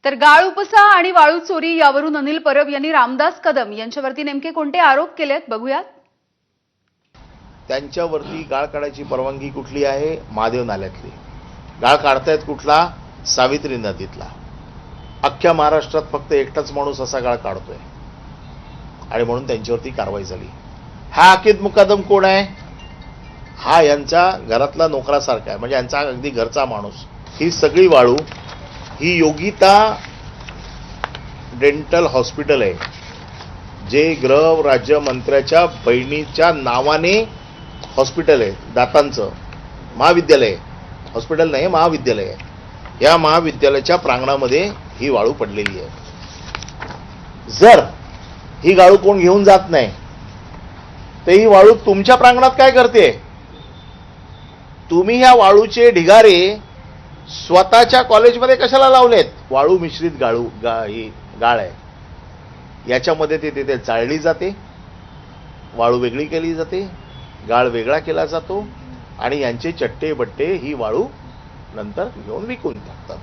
तर गाळ उपसा आणि वाळू चोरी यावरून अनिल परब यांनी रामदास कदम यांच्यावरती नेमके कोणते आरोप केलेत बघूयात. त्यांच्यावरती गाळ काढायची परवानगी कुठली आहे? महादेव नाल्यातली. गाळ काढतायत कुठला? सावित्री नदीतला. अख्ख्या महाराष्ट्रात फक्त एकटाच माणूस असा गाळ काढतोय आणि म्हणून त्यांच्यावरती कारवाई झाली. हा अकिद मुकादम कोण आहे? हा यांचा घरातला नोकरासारखा आहे, म्हणजे यांचा अगदी घरचा माणूस. ही सगळी वाळू ही योगिता डेंटल हॉस्पिटल आहे, जे गृह राज्यमंत्र्याच्या बहिणीच्या नावाने हॉस्पिटल आहे, दातांचं महाविद्यालय, हॉस्पिटल नाही महाविद्यालय आहे. या महाविद्यालयाच्या प्रांगणामध्ये ही वाळू पडलेली आहे. जर ही गाळू कोण घेऊन जात नाही तर ही वाळू तुमच्या प्रांगणात काय करते? तुम्ही ह्या वाळूचे ढिगारे स्वतःच्या कॉलेजमध्ये कशाला लावलेत? वाळू मिश्रित ही गाळ आहे, याच्यामध्ये ते तिथे चाळली जाते, वाळू वेगळी केली जाते, गाळ वेगळा केला जातो आणि यांचे चट्टे बट्टे ही वाळू नंतर घेऊन विकून टाकतात.